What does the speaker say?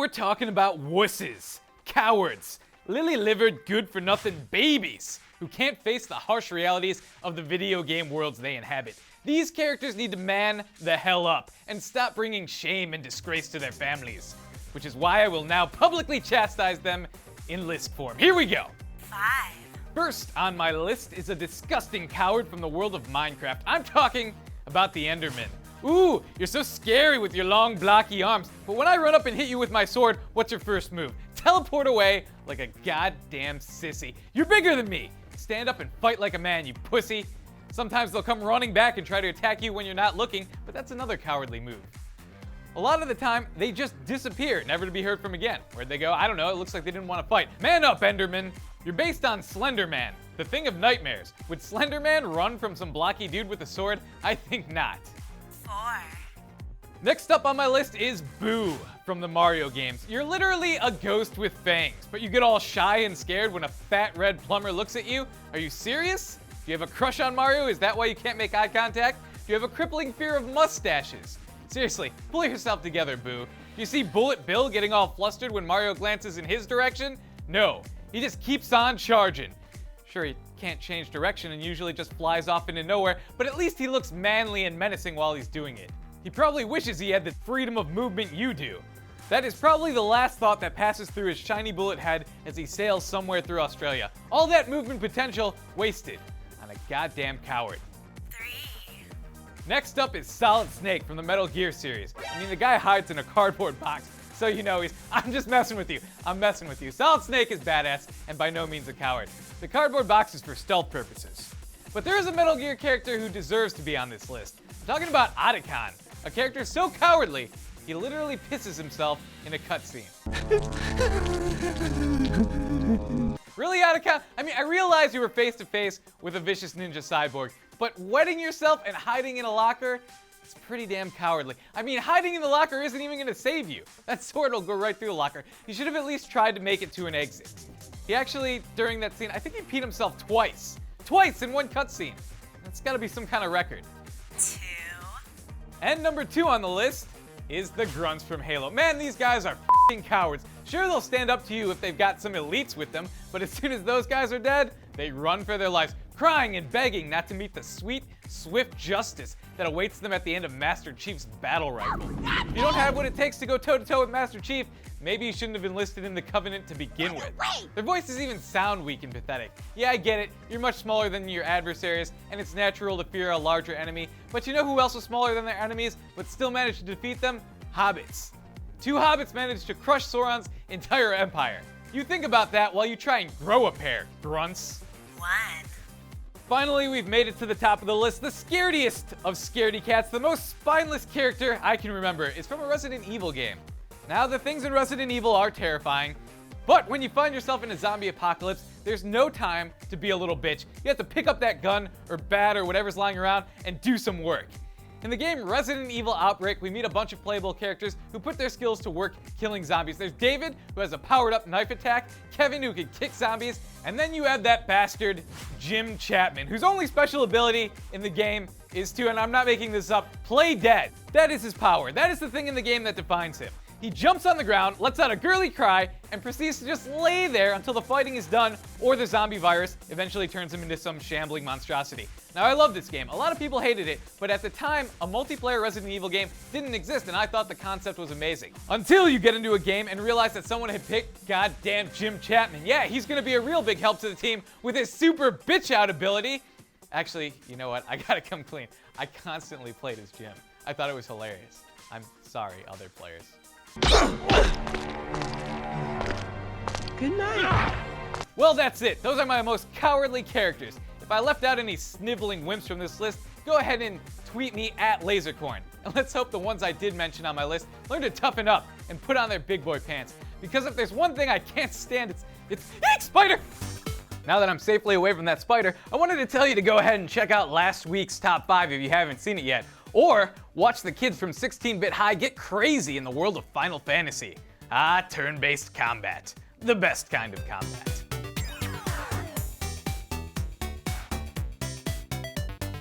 we're talking about wusses, cowards, lily-livered, good-for-nothing babies who can't face the harsh realities of the video game worlds they inhabit. These characters need to man the hell up and stop bringing shame and disgrace to their families, which is why I will now publicly chastise them in list form. Here we go. 5. First on my list is a disgusting coward from the world of Minecraft. I'm talking about the Enderman. Ooh, you're so scary with your long, blocky arms, but when I run up and hit you with my sword, what's your first move? Teleport away like a goddamn sissy. You're bigger than me. Stand up and fight like a man, you pussy. Sometimes they'll come running back and try to attack you when you're not looking, but that's another cowardly move. A lot of the time, they just disappear, never to be heard from again. Where'd they go? I don't know, it looks like they didn't want to fight. Man up, Enderman! You're based on Slender Man, the thing of nightmares. Would Slender Man run from some blocky dude with a sword? I think not. 4. Next up on my list is Boo from the Mario games. You're literally a ghost with fangs, but you get all shy and scared when a fat red plumber looks at you? Are you serious? Do you have a crush on Mario? Is that why you can't make eye contact? Do you have a crippling fear of mustaches? Seriously, pull yourself together, Boo. Do you see Bullet Bill getting all flustered when Mario glances in his direction? No, he just keeps on charging. Sure, he can't change direction and usually just flies off into nowhere, but at least he looks manly and menacing while he's doing it. He probably wishes he had the freedom of movement you do. That is probably the last thought that passes through his shiny bullet head as he sails somewhere through Australia. All that movement potential wasted on a goddamn coward. 3. Next up is Solid Snake from the Metal Gear series. I mean, the guy hides in a cardboard box, so you know I'm just messing with you. I'm messing with you. Solid Snake is badass and by no means a coward. The cardboard box is for stealth purposes. But there is a Metal Gear character who deserves to be on this list. I'm talking about Otacon, a character so cowardly, he literally pisses himself in a cutscene. Really, Otacon? I mean, I realize you were face to face with a vicious ninja cyborg, but wetting yourself and hiding in a locker? It's pretty damn cowardly. I mean, hiding in the locker isn't even gonna save you. That sword will go right through the locker. You should have at least tried to make it to an exit. He actually, during that scene, I think he peed himself twice. Twice in one cutscene. That's gotta be some kind of record. 2. And number 2 on the list is the Grunts from Halo. Man, these guys are f***ing cowards. Sure, they'll stand up to you if they've got some elites with them, but as soon as those guys are dead, they run for their lives, crying and begging not to meet the sweet, swift justice that awaits them at the end of Master Chief's battle rifle. If you don't have what it takes to go toe-to-toe with Master Chief, maybe you shouldn't have enlisted in the Covenant to begin with. Their voices even sound weak and pathetic. Yeah, I get it, you're much smaller than your adversaries, and it's natural to fear a larger enemy, but you know who else was smaller than their enemies, but still managed to defeat them? Hobbits. 2 hobbits managed to crush Sauron's entire empire. You think about that while you try and grow a pair, grunts. 1. Finally, we've made it to the top of the list. The scarediest of scaredy cats, the most spineless character I can remember, is from a Resident Evil game. Now, the things in Resident Evil are terrifying, but when you find yourself in a zombie apocalypse, there's no time to be a little bitch. You have to pick up that gun or bat or whatever's lying around and do some work. In the game Resident Evil Outbreak, we meet a bunch of playable characters who put their skills to work killing zombies. There's David, who has a powered-up knife attack, Kevin, who can kick zombies, and then you have that bastard, Jim Chapman, whose only special ability in the game is to, and I'm not making this up, play dead. That is his power. That is the thing in the game that defines him. He jumps on the ground, lets out a girly cry, and proceeds to just lay there until the fighting is done or the zombie virus eventually turns him into some shambling monstrosity. Now, I love this game. A lot of people hated it, but at the time, a multiplayer Resident Evil game didn't exist, and I thought the concept was amazing. Until you get into a game and realize that someone had picked goddamn Jim Chapman. Yeah, he's gonna be a real big help to the team with his super bitch-out ability. Actually, you know what? I gotta come clean. I constantly played as Jim. I thought it was hilarious. I'm sorry, other players. Good night. Well, that's it. Those are my most cowardly characters. If I left out any sniveling wimps from this list, go ahead and tweet me at Lasercorn. And let's hope the ones I did mention on my list learn to toughen up and put on their big boy pants. Because if there's one thing I can't stand, it's Eek, spider! Now that I'm safely away from that spider, I wanted to tell you to go ahead and check out last week's top 5 if you haven't seen it yet. Or watch the kids from 16-Bit High get crazy in the world of Final Fantasy. Turn-based combat. The best kind of combat.